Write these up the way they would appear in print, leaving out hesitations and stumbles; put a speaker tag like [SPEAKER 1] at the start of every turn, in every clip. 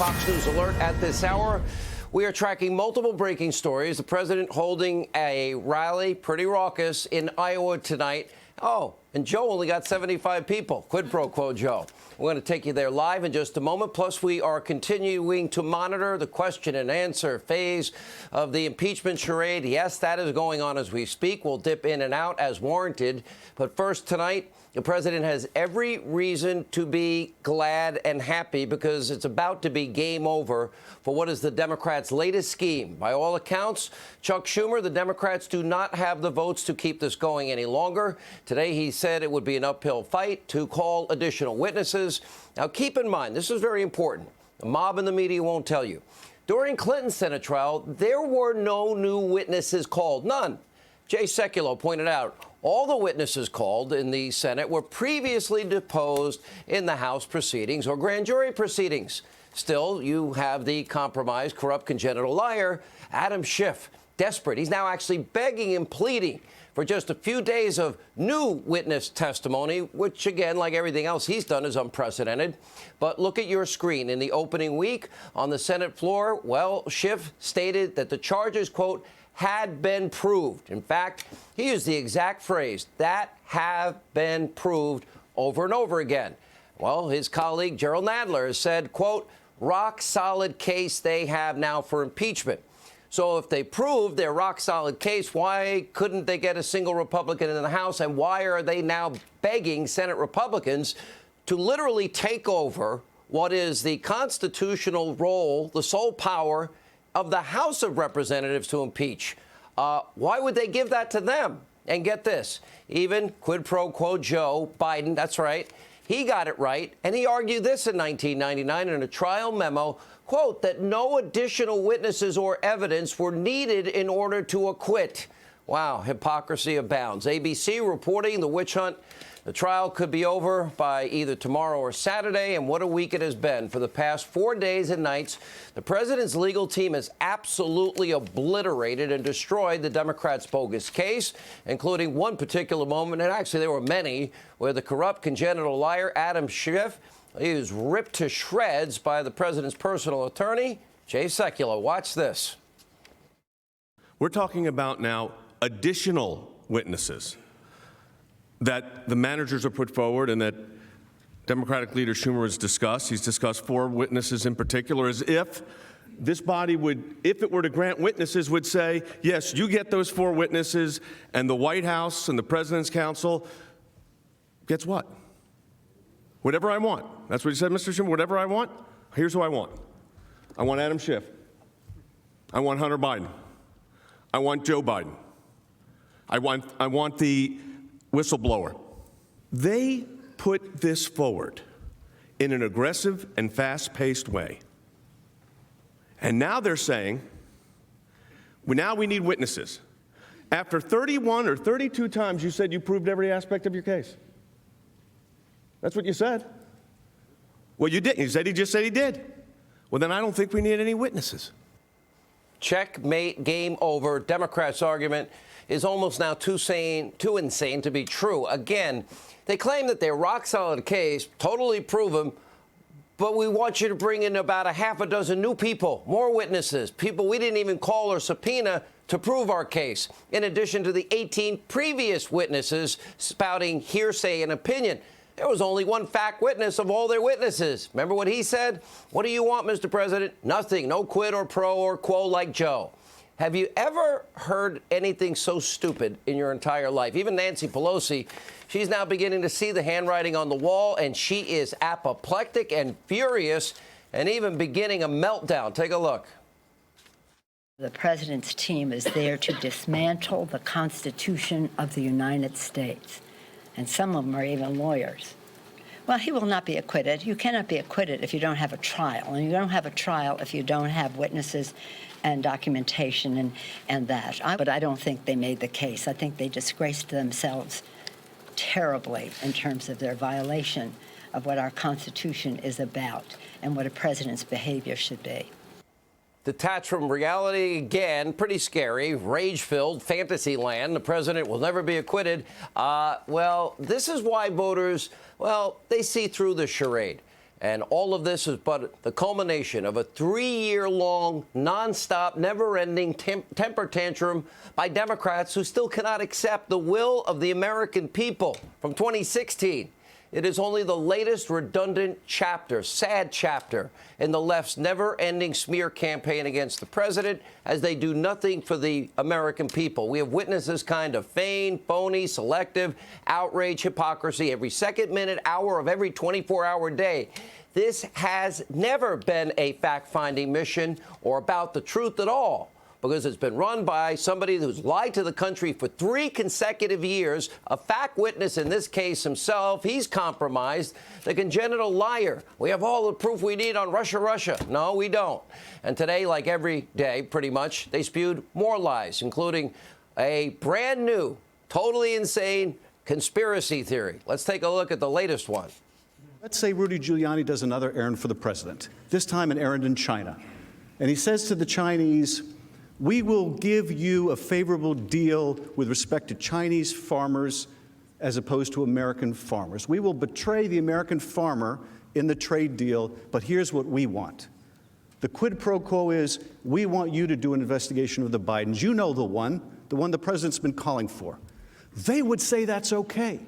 [SPEAKER 1] Fox News Alert at this hour. We are tracking multiple breaking stories. The president holding a rally, pretty raucous, in Iowa tonight. Oh, and Joe only got 75 people. Quid pro quo, Joe. We're going to take you there live in just a moment. Plus, we are continuing to monitor the question and answer phase of the impeachment charade. Yes, that is going on as we speak. We'll dip in and out as warranted. But first, tonight, the president has every reason to be glad and happy because it's about to be game over for what is the Democrats' latest scheme. By all accounts, Chuck Schumer, the Democrats do not have the votes to keep this going any longer. Today, he said it would be an uphill fight to call additional witnesses. Now, keep in mind, this is very important. The mob and the media won't tell you. During Clinton's Senate trial, there were no new witnesses called. None. Jay Sekulow pointed out all the witnesses called in the Senate were previously deposed in the House proceedings or grand jury proceedings. Still, you have the compromised, corrupt, congenital liar, Adam Schiff, desperate. He's now actually begging and pleading for just a few days of new witness testimony, which, again, like everything else he's done, is unprecedented. But look at your screen. In the opening week on the Senate floor, well, Schiff stated that the charges, quote, had been proved. In fact, he used the exact phrase, that have been proved, over and over again. Well, his colleague Gerald Nadler has said, quote, rock solid case they have now for impeachment. So if they proved their rock solid case, why couldn't they get a single Republican in the House? And why are they now begging Senate Republicans to literally take over what is the constitutional role, the sole power of the House of Representatives to impeach? Why would they give that to them? And get this, even quid pro quo Joe Biden, that's right, he got it right, and he argued this in 1999 in a trial memo, quote, that no additional witnesses or evidence were needed in order to acquit. Wow, hypocrisy abounds. ABC reporting the witch hunt. The trial could be over by either tomorrow or Saturday, and what a week it has been. For the past 4 days and nights, the president's legal team has absolutely obliterated and destroyed the Democrats' bogus case, including one particular moment, and actually there were many, where the corrupt congenital liar Adam Schiff, he was ripped to shreds by the president's personal attorney, Jay Sekulow. Watch this.
[SPEAKER 2] We're talking about now additional witnesses that the managers have put forward and that Democratic leader Schumer has discussed. He's discussed 4 witnesses in particular, as if this body would, if it were to grant witnesses, would say, yes, you get those 4 witnesses, and the White House and the President's Council gets what? Whatever I want. That's what he said, Mr. Schumer, whatever I want, here's who I want. I want Adam Schiff. I want Hunter Biden. I want Joe Biden. I want the whistleblower. They put this forward in an aggressive and fast-paced way. And now they're saying, well, now we need witnesses. After 31 or 32 times you said you proved every aspect of your case. That's what you said. Well, you didn't. You said he just said he did. Well, then I don't think we need any witnesses.
[SPEAKER 1] Checkmate, game over. Democrats' argument is almost now too insane to be true. Again, they claim that their rock-solid case, totally proven, but we want you to bring in about a half a dozen new people, more witnesses, people we didn't even call or subpoena to prove our case, in addition to the 18 previous witnesses spouting hearsay and opinion. There was only one fact witness of all their witnesses. Remember what he said? What do you want, Mr. President? Nothing. No quid or pro or quo like Joe. Have you ever heard anything so stupid in your entire life? Even Nancy Pelosi, she's now beginning to see the handwriting on the wall, and she is apoplectic and furious and even beginning a meltdown. Take a look.
[SPEAKER 3] The president's team is there to dismantle the Constitution of the United States. And some of them are even lawyers. Well, he will not be acquitted. You cannot be acquitted if you don't have a trial. And you don't have a trial if you don't have witnesses and documentation and that. But I don't think they made the case. I think they disgraced themselves terribly in terms of their violation of what our Constitution is about and what a president's behavior should be.
[SPEAKER 1] Detached from reality again, pretty scary, rage-filled fantasy land. The president will never be acquitted. Well, this is why voters, well, they see through the charade. And all of this is but the culmination of a 3-year-long, nonstop, never-ending temper tantrum by Democrats who still cannot accept the will of the American people from 2016. It is only the latest redundant chapter, sad chapter, in the left's never-ending smear campaign against the president as they do nothing for the American people. We have witnessed this kind of feigned, phony, selective outrage, hypocrisy every second, minute, hour of every 24-hour day. This has never been a fact-finding mission or about the truth at all, because it's been run by somebody who's lied to the country for 3 consecutive years, a fact witness in this case himself. He's compromised, the congenital liar. We have all the proof we need on Russia. No, we don't. And today, like every day, pretty much, they spewed more lies, including a brand new, totally insane conspiracy theory. Let's take a look at the latest one.
[SPEAKER 4] Let's say Rudy Giuliani does another errand for the president, this time an errand in China. And he says to the Chinese, "We will give you a favorable deal with respect to Chinese farmers as opposed to American farmers. We will betray the American farmer in the trade deal, but here's what we want. The quid pro quo is we want you to do an investigation of the Bidens. You know the one the president's been calling for." They would say that's okay.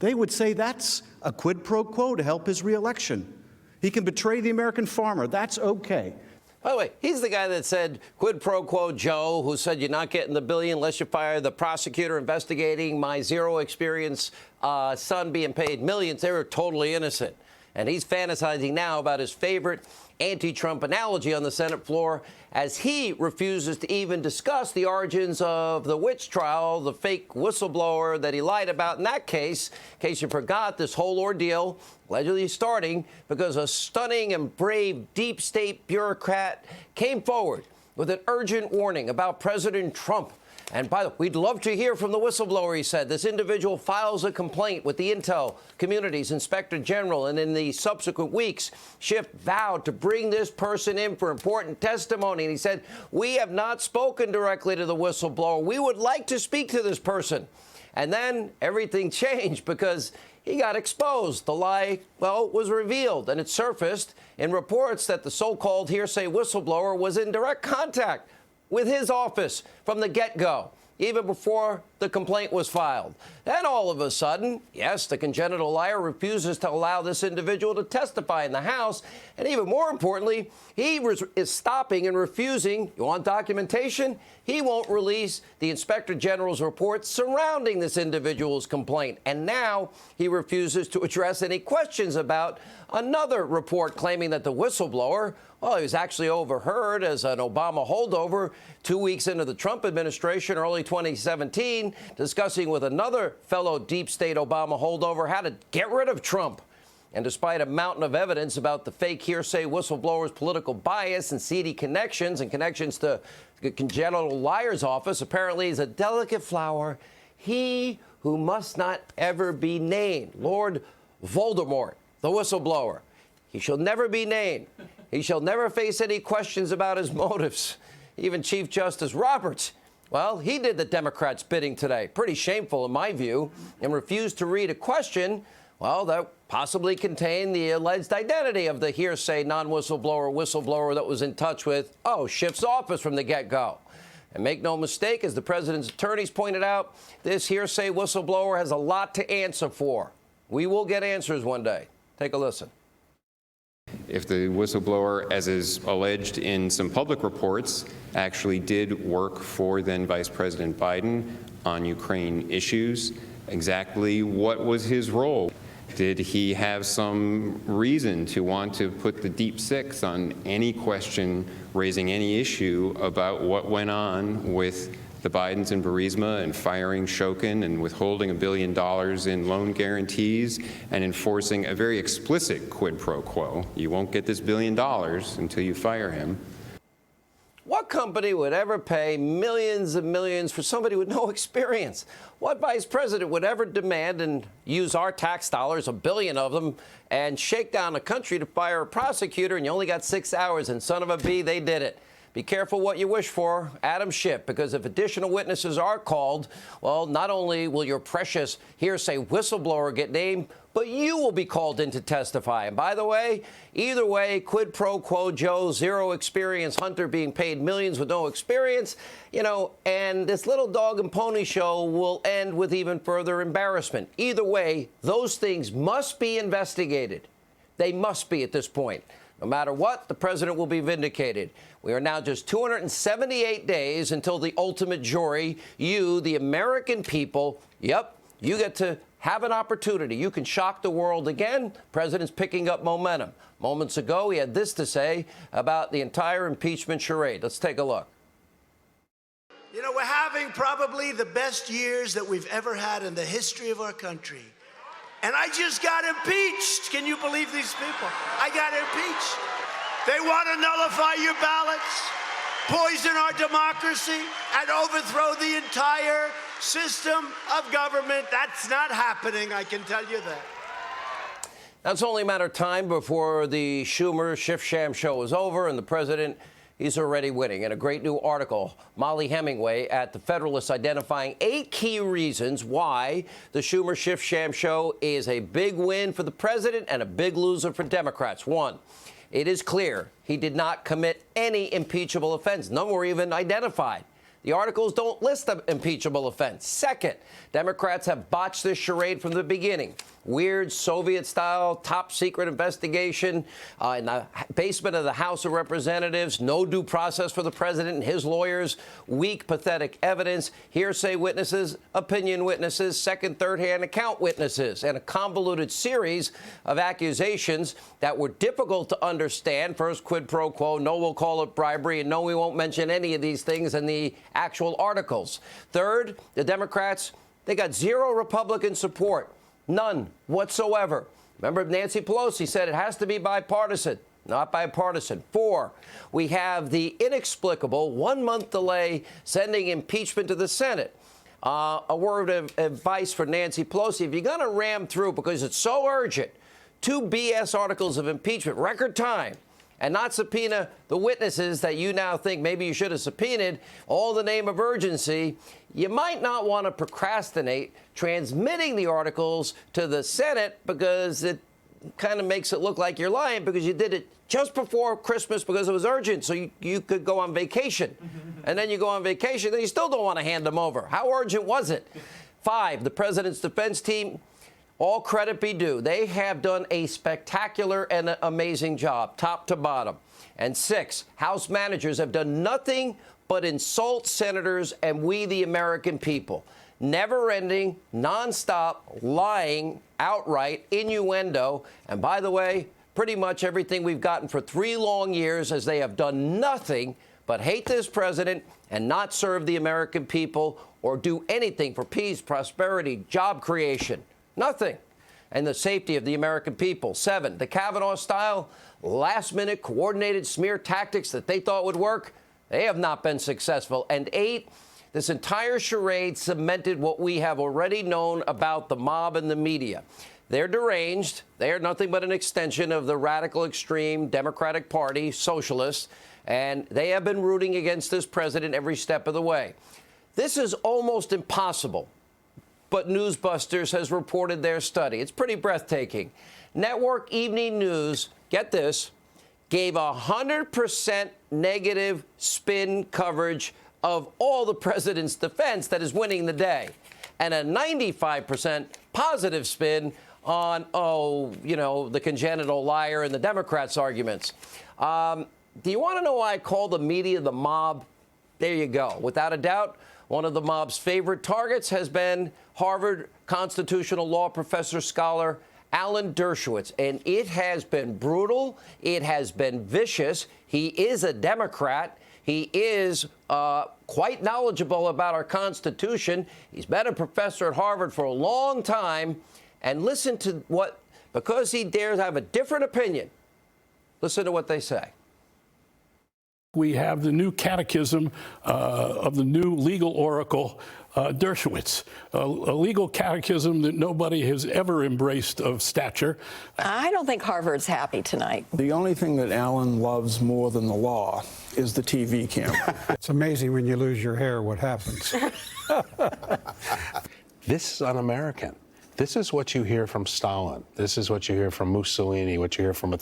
[SPEAKER 4] They would say that's a quid pro quo to help his reelection. He can betray the American farmer. That's okay.
[SPEAKER 1] By the way, he's the guy that said quid pro quo Joe, who said you're not getting the billion unless you fire the prosecutor investigating my zero experience son being paid millions. They were totally innocent. And he's fantasizing now about his favorite anti-Trump analogy on the Senate floor as he refuses to even discuss the origins of the witch trial, the fake whistleblower that he lied about in that case. In case you forgot, this whole ordeal allegedly starting because a stunning and brave deep state bureaucrat came forward with an urgent warning about President Trump. And by the way, we'd love to hear from the whistleblower, he said. This individual files a complaint with the Intel Community's Inspector General, and in the subsequent weeks, Schiff vowed to bring this person in for important testimony. And he said, "We have not spoken directly to the whistleblower. We would like to speak to this person." And then everything changed because he got exposed. The lie, well, was revealed, and it surfaced in reports that the so-called hearsay whistleblower was in direct contact with his office from the get-go, even before the complaint was filed. Then all of a sudden, yes, the congenital liar refuses to allow this individual to testify in the House. And even more importantly, he is stopping and refusing. You want documentation? He won't release the Inspector General's report surrounding this individual's complaint. And now he refuses to address any questions about another report claiming that the whistleblower, well, he was actually overheard as an Obama holdover 2 weeks into the Trump administration, early 2017, discussing with another fellow deep state Obama holdover how to get rid of Trump. And despite a mountain of evidence about the fake hearsay whistleblower's political bias and seedy connections to the congenital liar's office, apparently he's a delicate flower, he who must not ever be named, Lord Voldemort, the whistleblower. He shall never be named. He shall never face any questions about his motives. Even Chief Justice Roberts, well, he did the Democrats' bidding today. Pretty shameful in my view, and refused to read a question, well, that possibly contained the alleged identity of the hearsay whistleblower that was in touch with, Schiff's office from the get-go. And make no mistake, as the president's attorneys pointed out, this hearsay whistleblower has a lot to answer for. We will get answers one day. Take a listen.
[SPEAKER 5] If the whistleblower, as is alleged in some public reports, actually did work for then Vice President Biden on Ukraine issues, exactly what was his role? Did he have some reason to want to put the deep six on any question raising any issue about what went on with the Bidens and Burisma and firing Shokin and withholding $1 billion in loan guarantees and enforcing a very explicit quid pro quo? You won't get this $1 billion until you fire him.
[SPEAKER 1] What company would ever pay millions and millions for somebody with no experience? What vice president would ever demand and use our tax dollars, $1 billion of them, and shake down a country to fire a prosecutor and you only got 6 hours, and son of a bee, they did it. Be careful what you wish for, Adam Schiff, because if additional witnesses are called, well, not only will your precious hearsay whistleblower get named, but you will be called in to testify. And by the way, either way, quid pro quo Joe, zero experience Hunter being paid millions with no experience, and this little dog and pony show will end with even further embarrassment. Either way, those things must be investigated. They must be at this point. No matter what, the president will be vindicated. We are now just 278 days until the ultimate jury. You, the American people, yep, you get to have an opportunity. You can shock the world again. President's picking up momentum. Moments ago, he had this to say about the entire impeachment charade. Let's take a look.
[SPEAKER 6] We're having probably the best years that we've ever had in the history of our country. And I just got impeached. Can you believe these people? I got impeached. They want to nullify your ballots, poison our democracy, and overthrow the entire system of government. That's not happening, I can tell you that.
[SPEAKER 1] Now, it's only a matter of time before the Schumers Schiff sham show is over, and the president, he's already winning. In a great new article, Molly Hemingway at The Federalist identifying 8 key reasons why the Schumer Schiff sham show is a big win for the president and a big loser for Democrats. 1, it is clear he did not commit any impeachable offense. None were even identified. The articles don't list the impeachable offense. 2nd, Democrats have botched this charade from the beginning. Weird Soviet-style top-secret investigation in the basement of the House of Representatives. No due process for the president and his lawyers. Weak, pathetic evidence. Hearsay witnesses, opinion witnesses, second, third-hand account witnesses, and a convoluted series of accusations that were difficult to understand. First, quid pro quo. No, we'll call it bribery. And no, we won't mention any of these things in the actual articles. 3rd, the Democrats, they got zero Republican support. None whatsoever. Remember, Nancy Pelosi said it has to be bipartisan. Not bipartisan. 4, we have the inexplicable 1-month delay sending impeachment to the Senate. A word of advice for Nancy Pelosi. If you're going to ram through, because it's so urgent, 2 BS articles of impeachment, record time, and not subpoena the witnesses that you now think maybe you should have subpoenaed, all in the name of urgency, you might not want to procrastinate transmitting the articles to the Senate, because it kind of makes it look like you're lying because you did it just before Christmas because it was urgent, so you could go on vacation. And then you go on vacation, then you still don't want to hand them over. How urgent was it? 5, the president's defense team, all credit be due. They have done a spectacular and amazing job, top to bottom. And 6, House managers have done nothing but insult senators and we, the American people. Never-ending, nonstop, lying, outright innuendo. And by the way, pretty much everything we've gotten for 3 long years, as they have done nothing but hate this president and not serve the American people or do anything for peace, prosperity, job creation. Nothing. And the safety of the American people. 7, the Kavanaugh-style, last-minute coordinated smear tactics that they thought would work, they have not been successful. And 8, this entire charade cemented what we have already known about the mob and the media. They're deranged. They are nothing but an extension of the radical extreme Democratic Party, socialists, and they have been rooting against this president every step of the way. This is almost impossible. But Newsbusters has reported their study. It's pretty breathtaking. Network Evening News, get this, gave 100% negative spin coverage of all the president's defense that is winning the day, and a 95% positive spin on, the congenital liar and the Democrats' arguments. Do you want to know why I call the media the mob? There you go. Without a doubt, one of the mob's favorite targets has been Harvard constitutional law professor scholar Alan Dershowitz, and it has been brutal. It has been vicious. He is a Democrat. He is quite knowledgeable about our Constitution. He's been a professor at Harvard for a long time. And listen to what, because he dares have a different opinion, listen to what they say.
[SPEAKER 7] We have the new catechism of the new legal oracle, Dershowitz, a legal catechism that nobody has ever embraced of stature.
[SPEAKER 8] I don't think Harvard's happy tonight.
[SPEAKER 9] The only thing that Alan loves more than the law is the TV camera.
[SPEAKER 10] It's amazing when you lose your hair what happens.
[SPEAKER 11] This is un-American. This is what you hear from Stalin. This is what you hear from Mussolini, what you hear from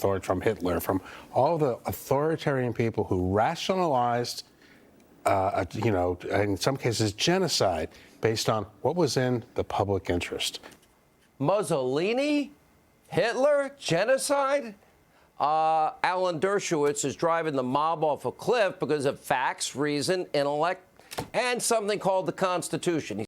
[SPEAKER 11] Hitler, from all the authoritarian people who rationalized, in some cases, genocide based on what was in the public interest.
[SPEAKER 1] Mussolini? Hitler? Genocide? Alan Dershowitz is driving the mob off a cliff because of facts, reason, intellect, and something called the Constitution.